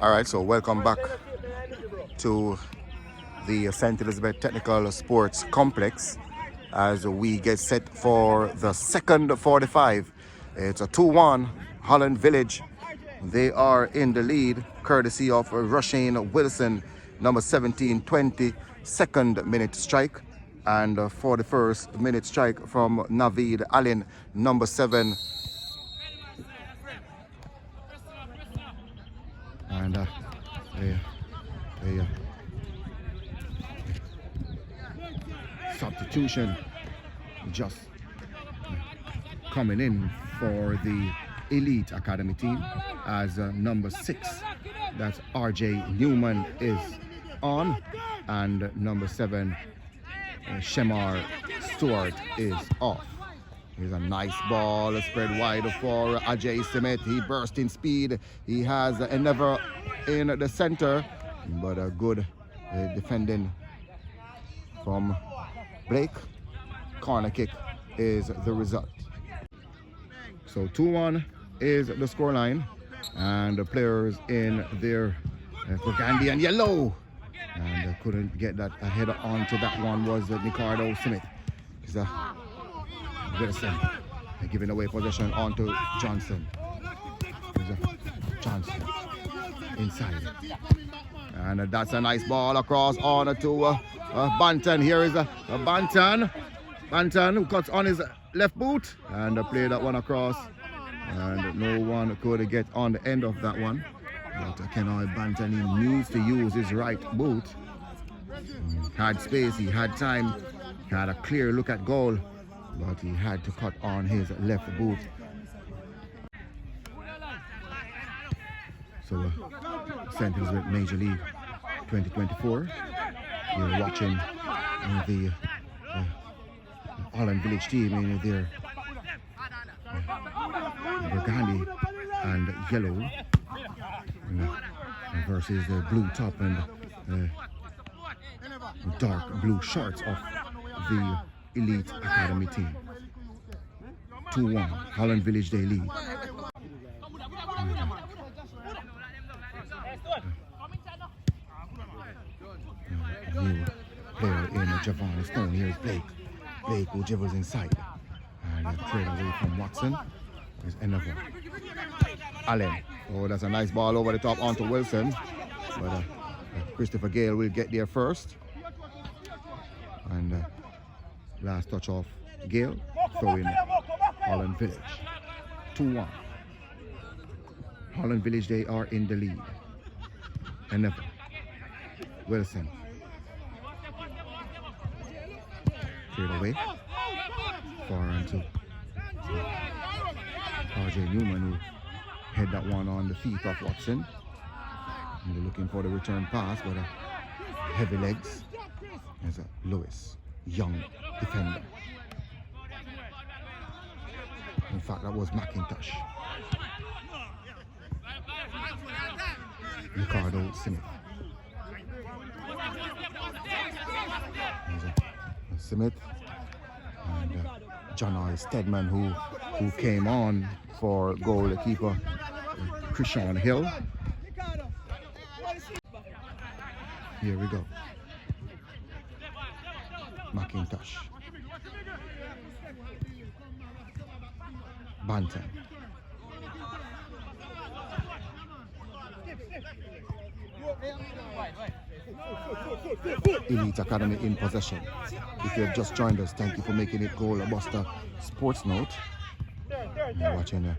All right, so welcome back to the St. Elizabeth Technical Sports Complex as we get set for the second 45. It's a 2-1 Holland Village. They are in the lead courtesy of Rushane Wilson, number 17-20, second minute strike, and 41st minute strike from Naveed Allen, number 7. And substitution just coming in for the Elite Academy team as number 6, that's RJ Newman, is on, and number 7, Shemar Stewart, is off. Here's a nice ball spread wide for Ajay Simit. He burst in speed. He has Endeavour in the center, but a good defending from Blake. Corner kick is the result. So 2-1 is the scoreline, and the players in their burgundy and yellow, and couldn't get that header onto that one was Ricardo Smith. Wilson giving away possession onto Johnson. Johnson inside, and that's a nice ball across on to Banton. Here is a Banton who cuts on his left boot and play that one across, and no one could get on the end of that one. But Kenoy Banton, he needs to use his right boot. Had space, he had time, he had a clear look at goal, but he had to cut on his left boot. So St. Elizabeth Major League 2024, you're watching the Holland Village team in their burgundy and yellow versus the blue top and dark blue shorts of the Elite Academy team. 2-1, Holland Village they lead. New player in Javon Stone. Here's Blake. Blake who dribbles inside and trade away from Watson. There's Endeavour. Allen. Oh, that's a nice ball over the top onto Wilson, but Christopher Gale will get there first. And last touch off Gale, throwing Holland Village. 2-1. Holland Village, they are in the lead. Endeavour. Wilson. Trade away. Far onto RJ Newman, who had that one on the feet of Watson. And they're looking for the return pass, but heavy legs. There's a Lewis, young defender. In fact, that was McIntosh. Ricardo Smith. Smith and John R. Stedman, who came on for goalkeeper Krishan Hill. Here we go. McIntosh. Banton. Elite Academy in possession. If you have just joined us, thank you for making it Goal Buster Sports Note. You're watching a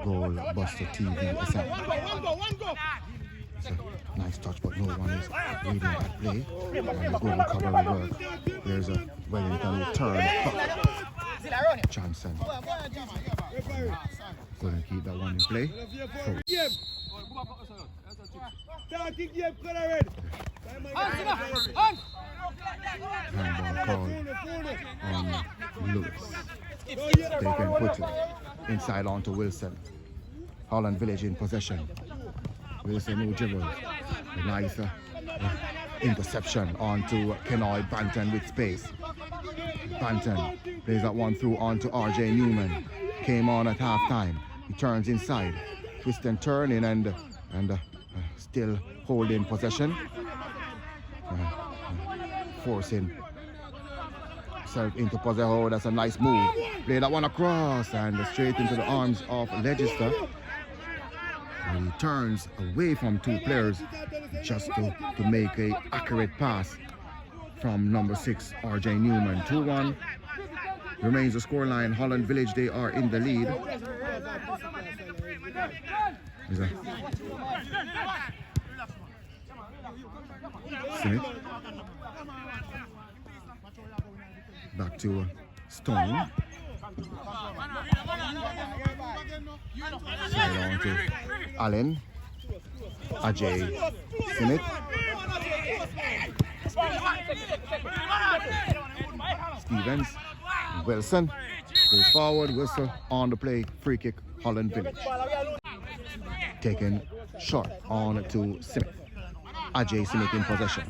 Goal Buster TV SM. It's a nice touch, but no one is reading that play. And the goal recovery work. There's a Wellington return. Johnson. Couldn't keep that one in play. Handball call on Lewis. They can put it inside onto Wilson. Holland Village in possession. Wilson who dribbles. A nice interception onto Kenoy Banton with space. Banton plays that one through onto RJ Newman. Came on at halftime. He turns inside. Twist and turn in and still holding possession. Forcing himself into possession. Oh, that's a nice move. Play that one across and straight into the arms of Legister. And he turns away from two players just to make a accurate pass from number 6, RJ Newman. 2-1 remains the scoreline. Holland Village, they are in the lead. Smith. Back to Stone. Side on to Allen. Ajay Smith. Stevens. Wilson. Goes forward. Whistle on the play. Free kick. Holland Village. Taken short on to Smith. Ajay Smith in possession.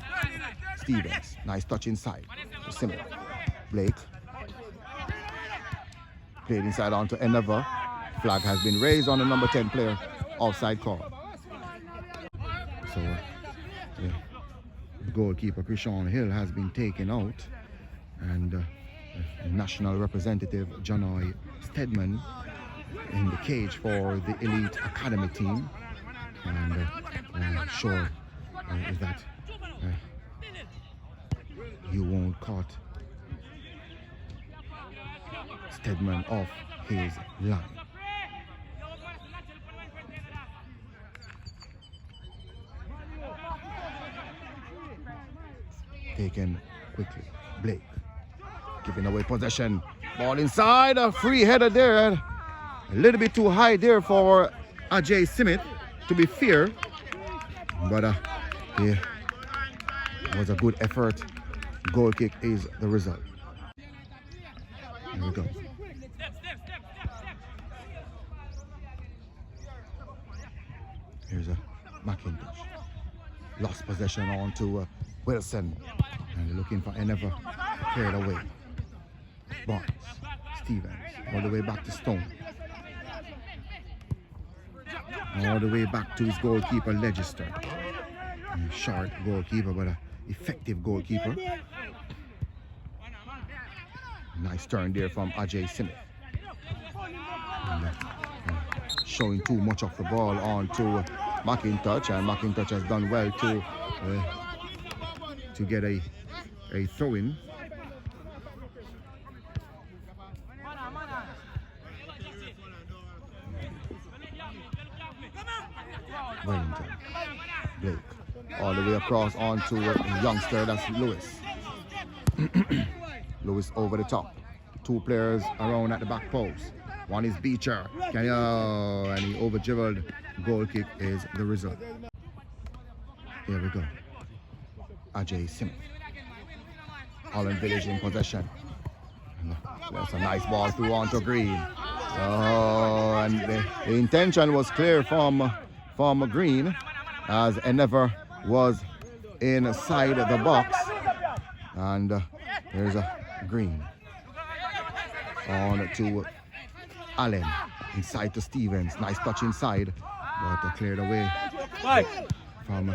Stevens. Nice touch inside. Smith. Blake. Played inside on to Endeavour. Flag has been raised on the number 10 player. Offside call. So, the goalkeeper Krishan Hill has been taken out. And national representative Janoy Stedman in the cage for the Elite Academy team. And sure is that you won't caught Stedman off his line. Taken quickly. Blake giving away possession. Ball inside. A free header there. A little bit too high there for Ajay Smith, to be fair. But yeah, it was a good effort. Goal kick is the result. Here we go. Here's a McIntosh. Lost possession on to Wilson. And looking for Endeavour. Cleared away. Barnes. Stevens. All the way back to Stone. All the way back to his goalkeeper, Legister. Short goalkeeper, but an effective goalkeeper. Nice turn there from Ajay Smith. And, showing too much of the ball on to McIntosh, and McIntosh has done well to get a throw-in. Wellington. Blake. All the way across onto a youngster, that's Lewis. Lewis over the top. Two players around at the back post. One is Beecher. And he over dribbled. Goal kick is the result. Here we go. Ajay Smith. Holland Village in possession. That's a nice ball through onto Green. Oh, and the intention was clear from Green, as Endeavour was inside the box. And there's a Green. On to Allen. Inside to Stevens. Nice touch inside. But cleared away from...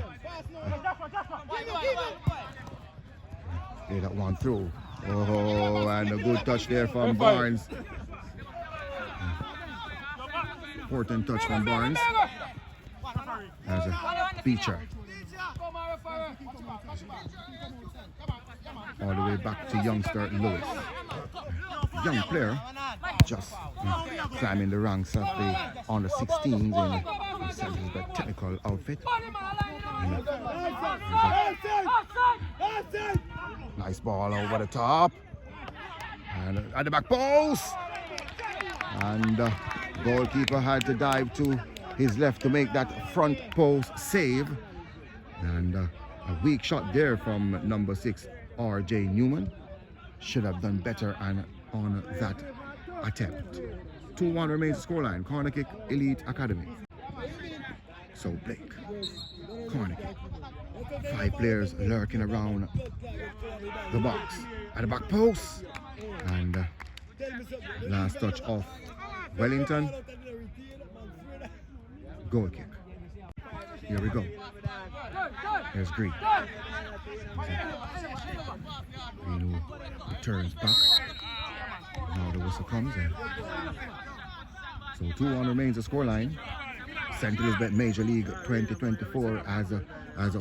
that one through. Oh, and a good touch there from Barnes. Important touch from Barnes. As a feature. All the way back to youngster Lewis. Young player, just climbing the ranks of the under 16s in the technical outfit. Nice ball over the top. And at the back post. And goalkeeper had to dive to his left to make that front post save. And a weak shot there from number 6, RJ Newman. Should have done better on that attempt. 2-1 remains the scoreline. Corner kick, Elite Academy. So Blake, corner kick. 5 players lurking around the box. At the back post. And last touch of Wellington. Goal kick. Here we go. Here's Green. Green who turns back. Now the whistle comes in. So 2-1 remains the scoreline. St. Elizabeth Major League 2024 as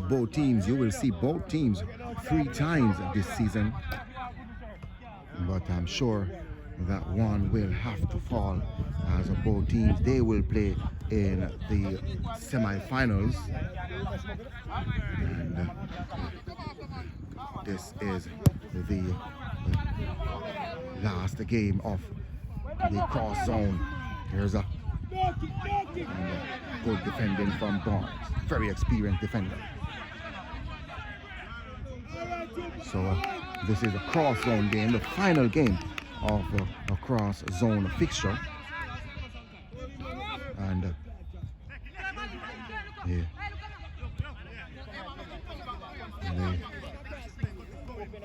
both teams. You will see both teams 3 times this season. But I'm sure that one will have to fall as both teams. They will play in the semi-finals. And this is the last game of the cross zone. Here's a good defending from Barnes. Very experienced defender. So this is a cross zone game, the final game of a cross zone fixture. And the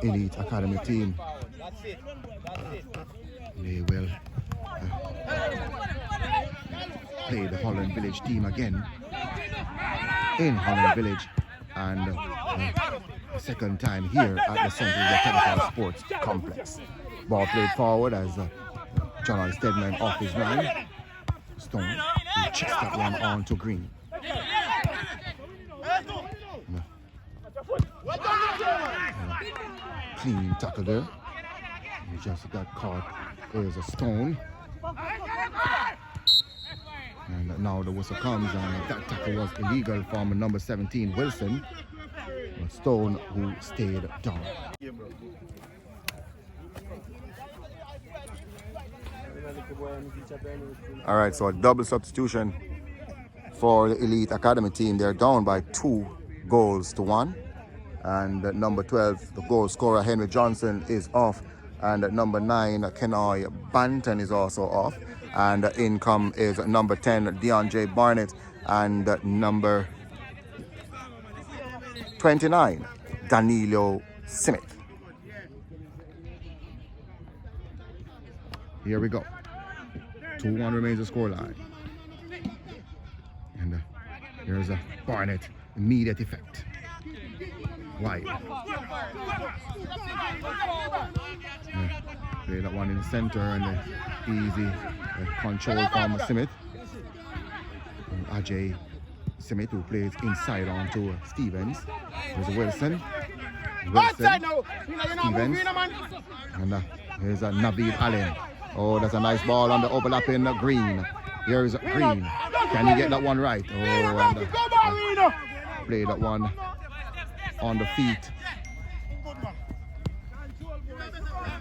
Elite Academy team, they will play the Holland Village team again in Holland Village, and the second time here at the St. Elizabeth Technical Sports Complex. Ball played forward as John Stedman off his line. Stone, he checks that one on to Green. Clean tackle there. He just got caught. There's a Stone. And now the whistle comes, and that tackle was illegal from number 17, Wilson. Stone, who stayed down. All right, so a double substitution for the Elite Academy team. They're down by 2-1. And number 12, the goal scorer, Henry Johnson, is off. And number 9, Kenai Banton, is also off. And in come is number 10, DeAndre Barnett, and number 29, Danilo Simit. Here we go. 2-1 remains the scoreline. And here's a Barnett, immediate effect. Wide. Play that one in the center, and easy control from Simit. Ajay Simit, who plays inside onto Stevens. There's Wilson. Stevens. And here's a Naveed Allen. Oh, that's a nice ball on the overlapping Green. Here's Green. Can he get that one right? Oh, and play that one on the feet.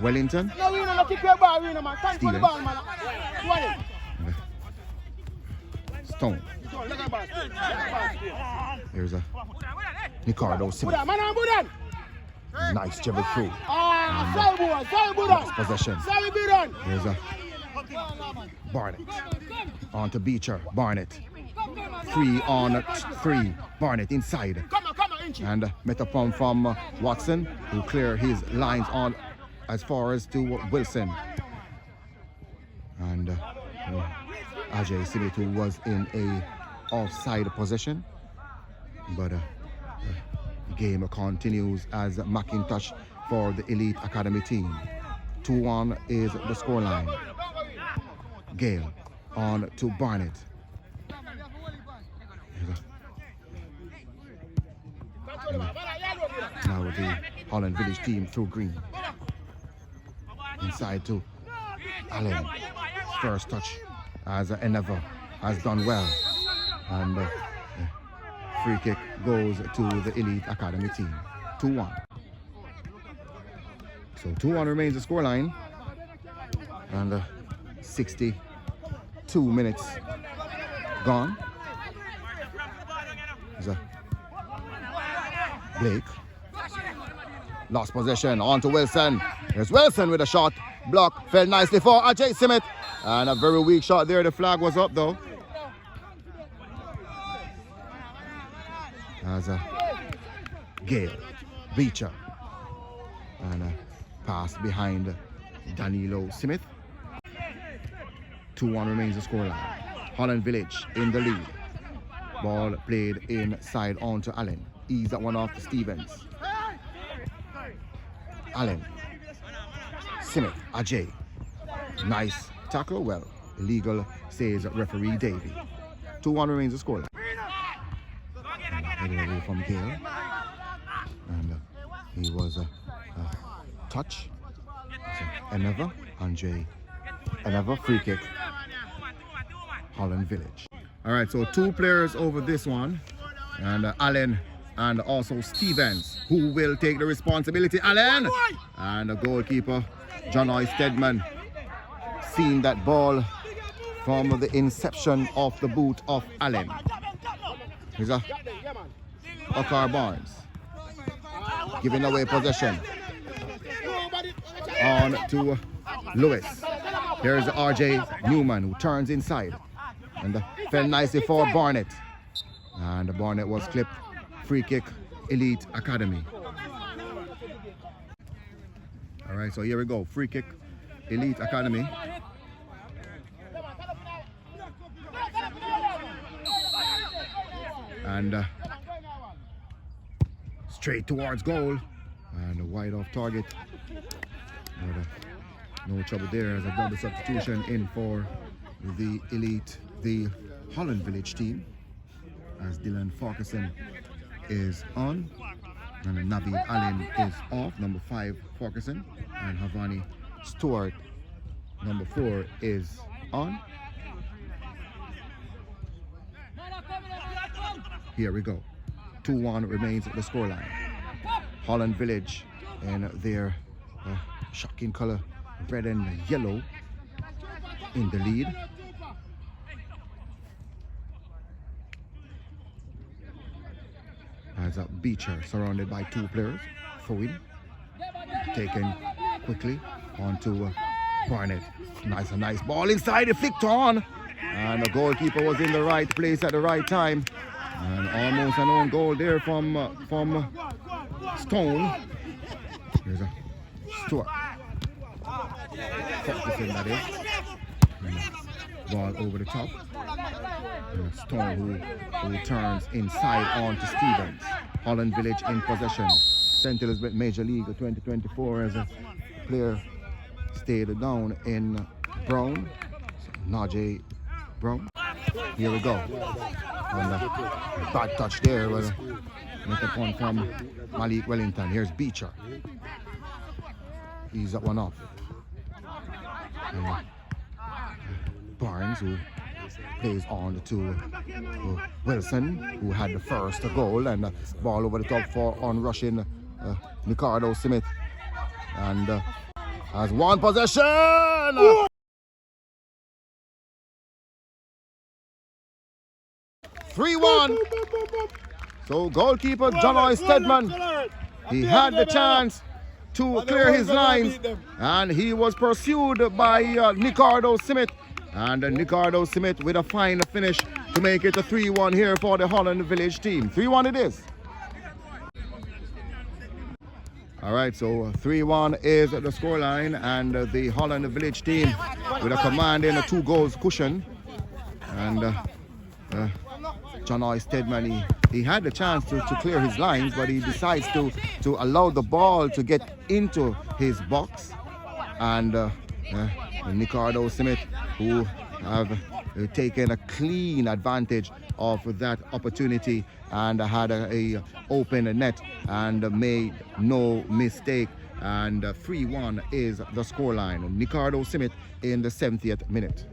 Wellington. Stevens. Stone. Here's a Ricardo Simon. Nice dribble through. Nice possession. Here's a Barnett. On to Beecher. Barnett. 3-on-3. Barnett inside. And Metapom from Watson, who clear his lines on as far as to Wilson. And Ajay Simit, who was in a offside position. But the game continues as McIntosh for the Elite Academy team. 2-1 is the scoreline. Gale on to Barnett. Now the Holland Village team through Green. Inside to Allen. First touch as Endeavour has done well. And free kick goes to the Elite Academy team. 2-1. So 2-1 remains the scoreline. And 62 minutes gone. There's a Blake. Lost possession on to Wilson. There's Wilson with a shot. Block. Fell nicely for Ajay Simit. And a very weak shot there. The flag was up though. As a Gale. Beecher. And a pass behind Danilo Smith. 2-1 remains the scoreline. Holland Village in the lead. Ball played inside on to Allen. Ease that one off to Stevens. Allen. Smith. Ajay. Nice tackle. Well, illegal, says referee Davey. 2-1 remains the scoreline. Headed away from Gale. And he was a touch. So, Eneva. Andre Eneva. Free kick. Holland Village. All right, so 2 players over this one, and Allen and also Stevens, who will take the responsibility. Allen and the goalkeeper, John O. Stedman, seeing that ball from the inception of the boot of Allen. Here's a Okar Barnes giving away possession on to Lewis. Here's RJ Newman, who turns inside. And fell nicely for Barnett. And Barnett was clipped. Free kick, Elite Academy. All right, so here we go. Free kick, Elite Academy. And straight towards goal. And wide off target. But, no trouble there as a double substitution in for the Elite. The Holland Village team, as Dylan Farquharson is on and Naveed Allen is off, number 5 Farquharson, and Havani Stewart, number 4, is on. Here we go. 2-1 remains the scoreline. Holland Village in their shocking color, red and yellow, in the lead. As a Beecher surrounded by 2 players. Forward taken quickly onto Barnett. A nice ball inside, it flicked on, and the goalkeeper was in the right place at the right time, and almost an own goal there from Stone. Here's a Stewart. That is. Ball over the top. Stone who turns inside on to Stevens. Holland Village in possession. St. Elizabeth Major League 2024 as a player stayed down in Brown. Najee Brown. Here we go. And bad touch there. Well, make a point from Malik Wellington. Here's Beecher. He's that one off. Barnes, who plays on to Wilson, who had the first goal, and ball over the top for on-rushing Ricardo Smith. And has one possession! 3-1. So goalkeeper John O. Stedman, he had the chance to clear his lines, and he was pursued by Ricardo Smith. And Ricardo Smith with a fine finish to make it a 3-1 here for the Holland Village team. 3-1 it is. All right, so 3-1 is the scoreline, and the Holland Village team with a commanding 2 goals cushion. And John O. Stedman, he had the chance to clear his lines, but he decides to allow the ball to get into his box. And Ricardo Smith, who have taken a clean advantage of that opportunity and had a open net and made no mistake. And 3-1 is the scoreline. Ricardo Smith in the 70th minute.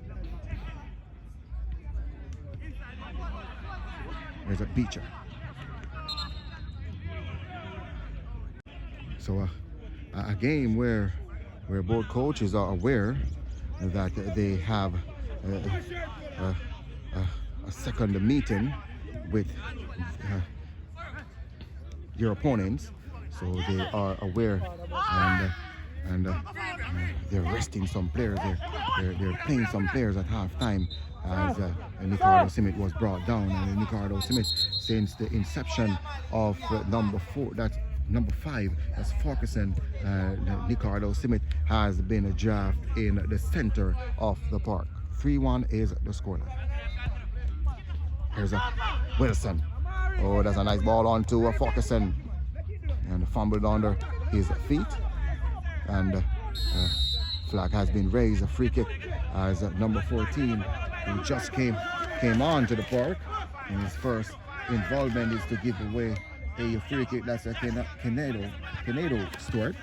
There's a Beecher. So a game where both coaches are aware that they have a second meeting with your opponents, so they are aware, and they're resting some players. They're playing some players at halftime as Ricardo Smith was brought down. And Ricardo Smith, since the inception of number 4, that's number 5, that's Farquharson. Ricardo Simit has been drafted in the center of the park. 3-1 is the scoreline. Here's a Wilson. Oh, that's a nice ball onto a Farquharson. And fumbled under his feet. And flag has been raised. A free kick as number 14, who just came on to the park. And his first involvement is to give away a free kick. That's a Canado Stewart.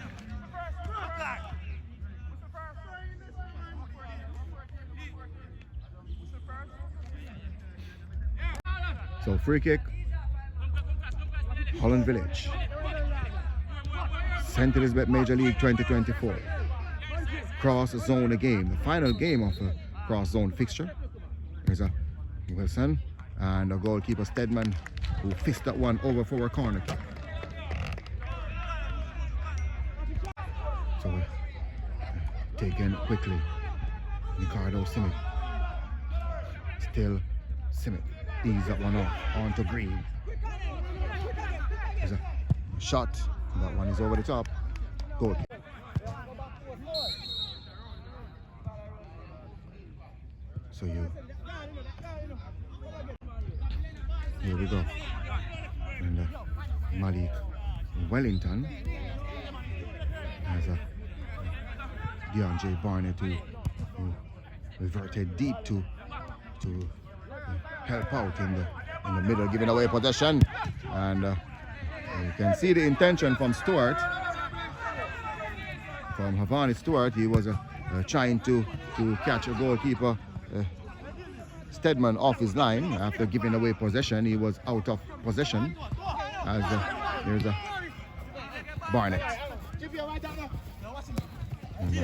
So free kick, Holland Village. St. Elizabeth Major League 2024. Cross zone game, the final game of a cross zone fixture. There's a Wilson and a goalkeeper Stedman, who fist that one over for a corner kick. So taken quickly. Ricardo Simit. Still Simit. Ease that one off onto Green. There's a shot. That one is over the top. Goal. So here we go. And Malik Wellington has a DeAndre Barnett who reverted deep to help out in the middle, giving away possession. And you can see the intention from Stewart, from Havani Stewart. He was trying to catch a goalkeeper Stedman off his line. After giving away possession, he was out of possession. As there's a Barnett. And,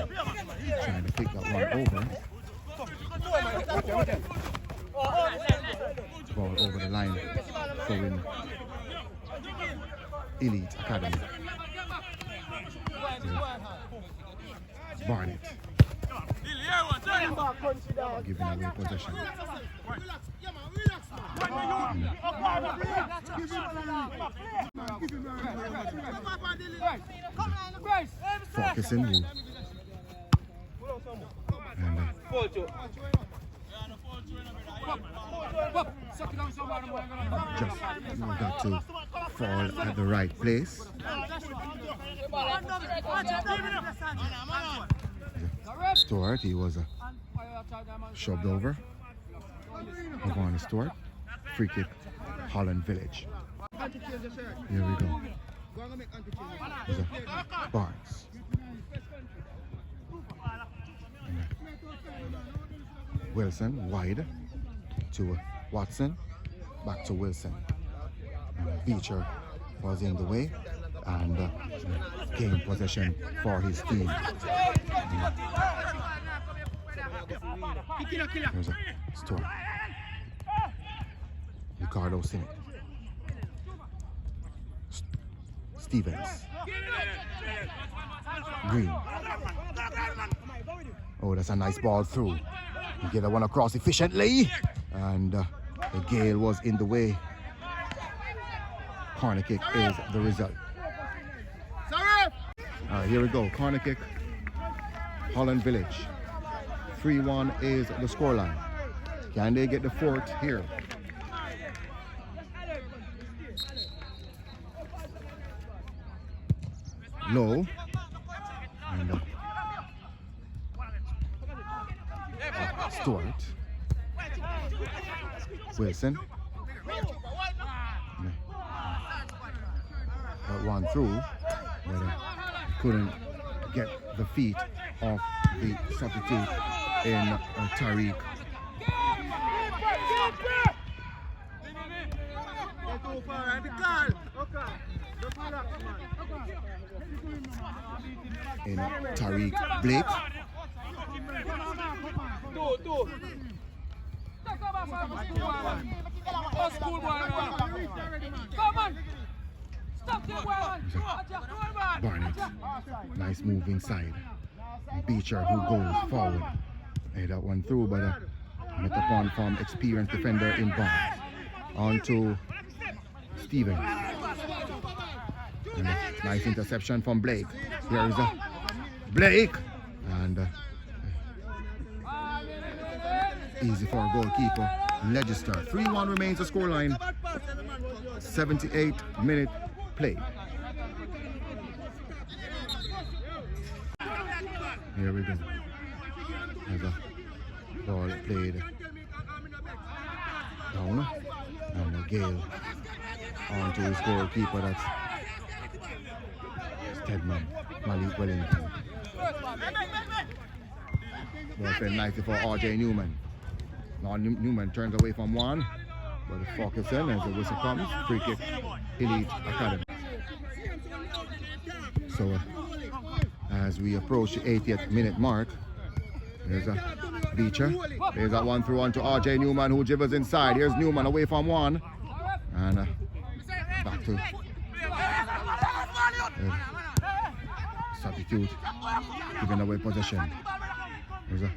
trying to pick that one over. Ball over the line for in Elite Academy. Barnett giving away possession. Farquharson and just got to fall at the right place. Stewart, he was shoved over. Havana Stewart. Free kick, Holland Village. Here we go. There's a Barnes. Wilson wide to Watson, back to Wilson. Beecher was in the way and gained possession for his team. There's a Stewart. Ricardo Simit. Stevens. Green. Oh, that's a nice ball through. You get that one across efficiently. And the Gale was in the way. Corner kick is the result. All right, here we go. Corner kick, Holland Village. 3-1 is the scoreline. Can they get the fourth here? Low. And Stewart. Wilson. That one through, but couldn't get the feet of the substitute in Tariq. In Tariq Blake. Barnett, nice move inside. Beecher, who goes forward. Hey, that one through, but met upon from experienced defender in Barnes. On to Stevens. And Nice interception from Blake. Here is Blake. And easy for a goalkeeper. Leicester. 3-1 remains the scoreline. 78-minute play. Here we go. As a ball played down. And Gale onto his goalkeeper. That's Stedman. Malik Wellington. Ball played nicely for RJ Newman. Now Newman turns away from one, but the focus in as the whistle comes. Free kick, Elite Academy. So as we approach the 80th minute mark, there's a Beecher. There's that one through onto RJ Newman who dribbles inside. Here's Newman away from one. And back to substitute, giving away possession. There's a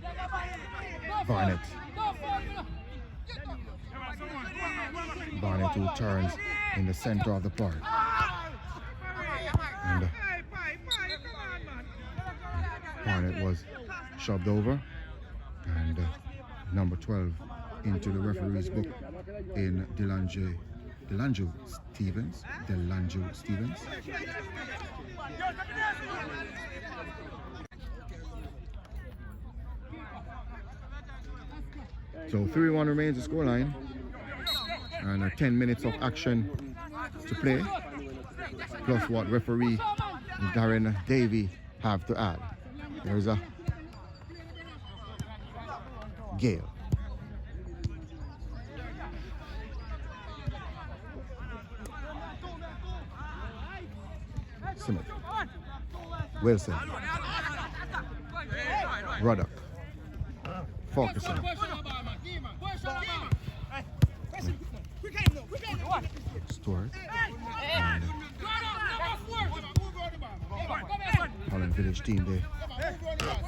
Barnett. Barnett who turns in the center of the park. And Barnett was shoved over. And number 12 into the referee's book in Delanjo Stevens. So 3-1 remains the scoreline, and 10 minutes of action to play, plus what referee Darren Davey have to add. There's a Gale. Smith. Wilson. Ruddock. Focusing. Stewart. And Holland Village team, they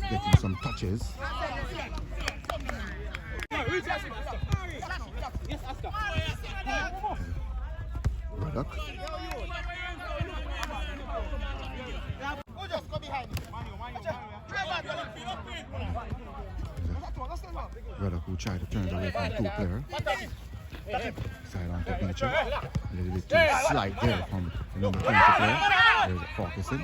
getting some touches. Ruddock. Ruddock who tried to turn it away from two players. Side on to Beecher. A little bit too slight there from the number 20 player. There's focusing.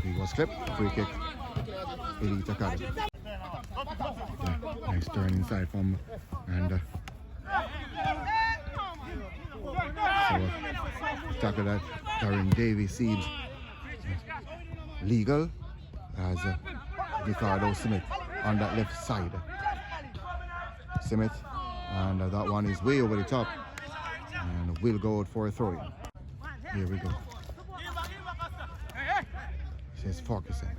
He was clipped. Free kick. Elite Academy. Nice turn inside from and so tackle that Darren Davey seems legal as Ricardo Smith on that left side. Smith, and that one is way over the top and will go out for a throw-in. Here we go. Says focusing.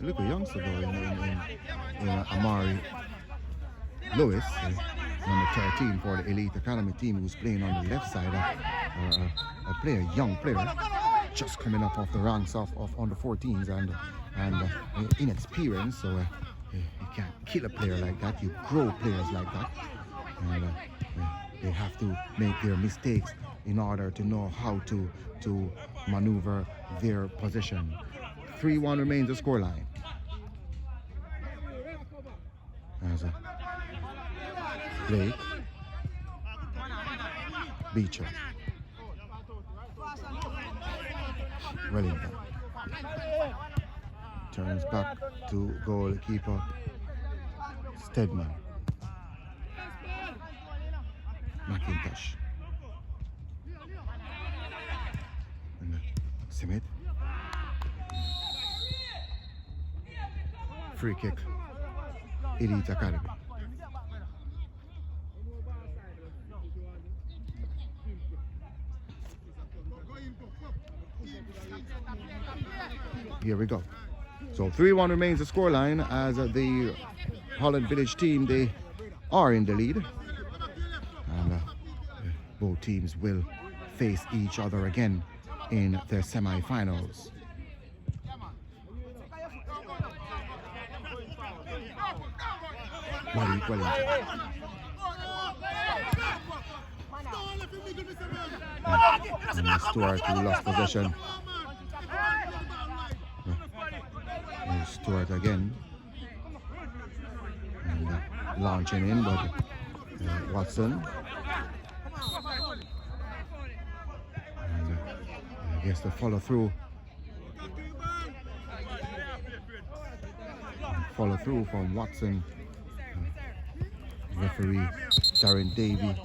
Look a youngster though in Amari Lewis, number 13 for the Elite Academy team, who's playing on the left side. A young player, just coming up off the ranks of under 14s and inexperienced. So you can't kill a player like that. You grow players like that, and they have to make their mistakes in order to know how to maneuver their position. 3-1 remains the scoreline. As Blake, Beecher, Wellington turns back to goalkeeper Stedman, McIntosh, and Smith. Free kick, Elite Academy. Here we go. So 3-1 remains the scoreline as the Holland Village team, they are in the lead. And both teams will face each other again in their semi-finals. equal injury. And Stuart, who lost possession. Stuart again. And launching in, but Watson. And I guess the follow through. Follow through from Watson. Referee Darren Davey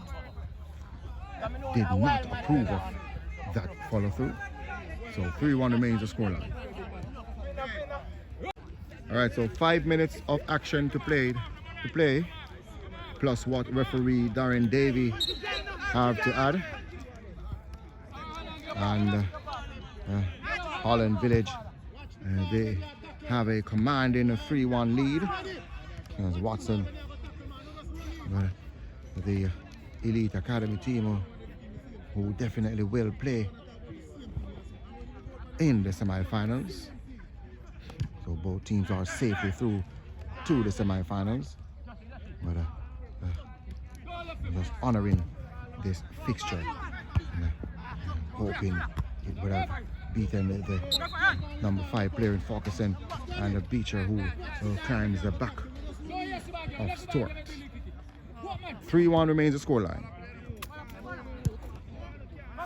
did not approve of that follow through. So 3-1 remains the scoreline. Alright, so 5 minutes of action to play, plus what referee Darren Davey have to add. And Holland Village, they have a commanding 3-1 lead as Watson, the Elite Academy team, who definitely will play in the semi-finals. So both teams are safely through to the semi-finals. But just honoring this fixture, hoping it would have beaten the number 5 player in Falkerson and the Beecher who climbs the back of Stuart. 3-1 remains the scoreline.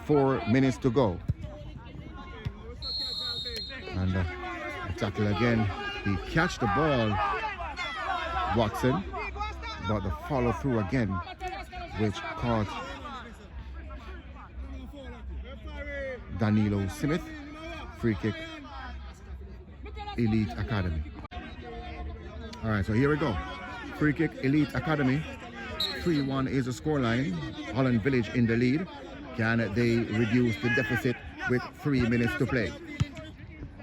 4 minutes to go. And tackle again. He catch the ball, Watson, but the follow through again, which caught Danilo Smith. Free kick, Elite Academy. All right, so here we go. Free kick, Elite Academy. 3-1 is the scoreline. Holland Village in the lead. Can they reduce the deficit with 3 minutes to play?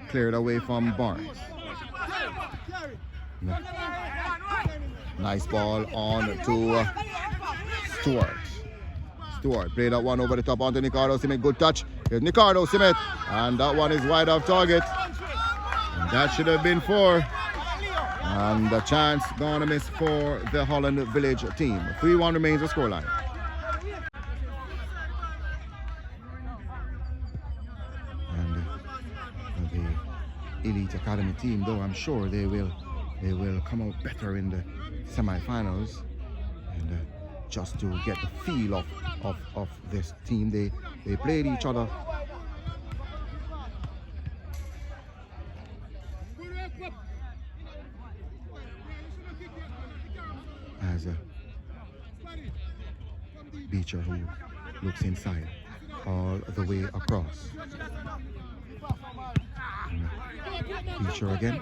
Cleared away from Barnes. Nice ball on to Stuart. Stuart played that one over the top onto Nicardo Simmet. Good touch. Here's Nicardo Simmet. And that one is wide off target. And that should have been 4. And the chance gonna miss for the Holland Village team. 3-1 remains the scoreline. And the Elite Academy team, though, I'm sure they will come out better in the semi-finals. And just to get the feel of this team, they played each other. As Beecher, who looks inside all the way across. Beecher again.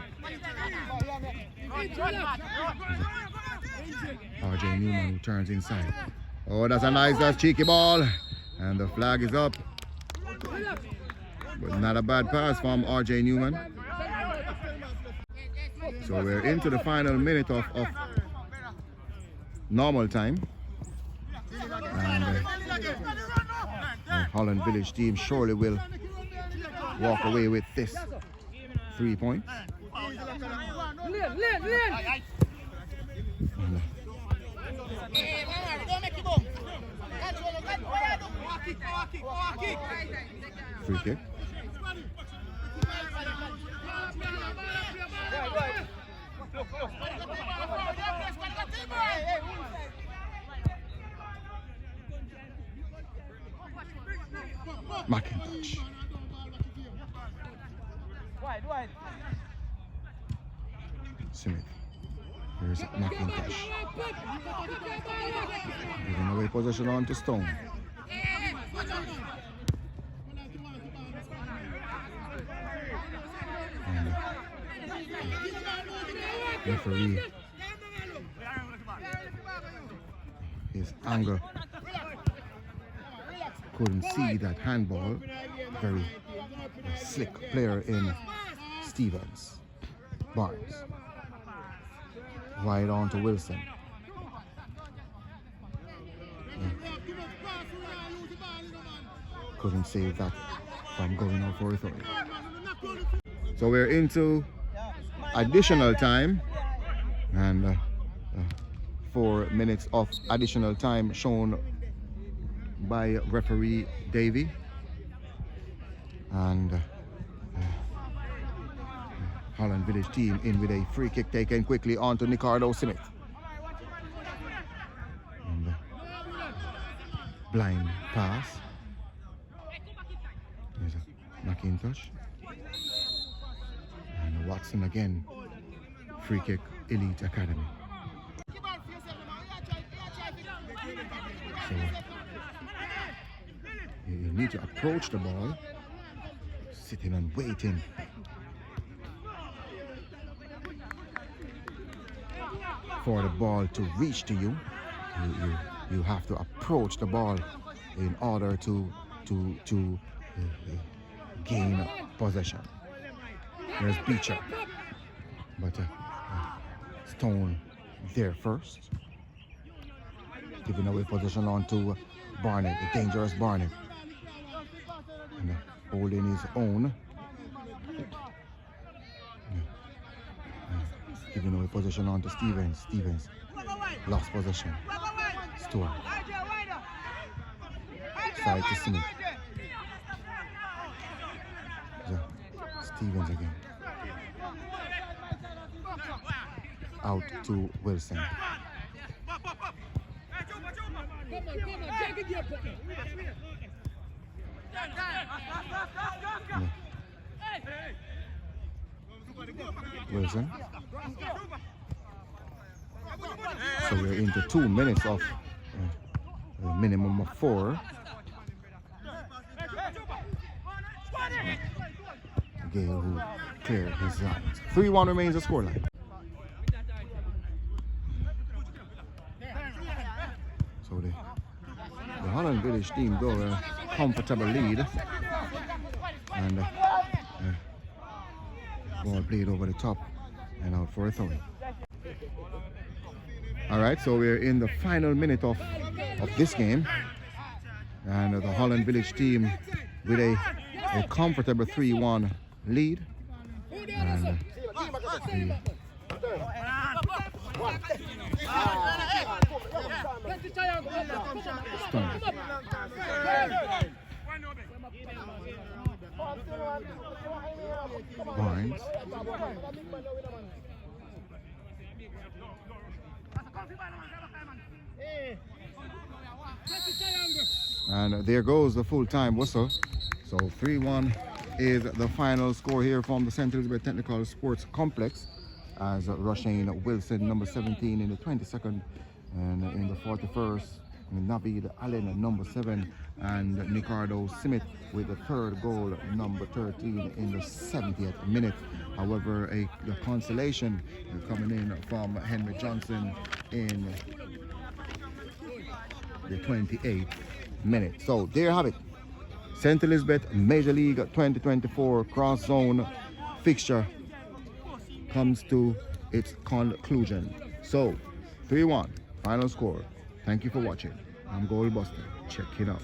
RJ Newman, who turns inside. Oh, that's a nice, cheeky ball. And the flag is up. But not a bad pass from RJ Newman. So we're into the final minute of normal time. And the Holland Village team surely will walk away with this 3 points. Free kick. McIntosh. Smith. Here's McIntosh. Giving away possession on to Stone. And referee, his anger, couldn't see that handball. Very slick player in Stevens. Barnes. Wide on to Wilson. Couldn't save that from going out for a throw. So we're into additional time, and 4 minutes of additional time shown by referee Davy. And Holland Village team in with a free kick taken quickly on to Ricardo Smith. And blind pass. There's a McIntosh. And Watson again. Free kick, Elite Academy. So you need to approach the ball, sitting and waiting. For the ball to reach to you, you have to approach the ball in order to gain possession. There's Beecher, but Stone there first, giving away possession on to Barnett, the dangerous Barnett, and holding his own. Giving away possession on to Stevens. Stevens lost possession. Stewart. Side to Smith. Stevens again. Out to Wilson. Wilson. So we're into 2 minutes of a minimum of 4. Gale who cleared his lines. 3-1 remains the scoreline. So the Holland Village team go a comfortable lead, and ball played over the top and out for a throw. All right, so we're in the final minute of this game, and the Holland Village team with a comfortable 3-1 lead. And Barnes. And there goes the full-time whistle. So 3-1 is the final score here from the St. Elizabeth Technical Sports Complex, as Roshane Wilson, number 17, in the 22nd, and in the 41st, Navid Allen, number 7, and Ricardo Smith with the third goal, number 13, in the 70th minute. However, a consolation coming in from Henry Johnson in the 28th minute. So there you have it. St. Elizabeth Major League 2024 cross zone fixture comes to its conclusion. So 3-1 final score. Thank you for watching. I'm Goalbuster. Check it out.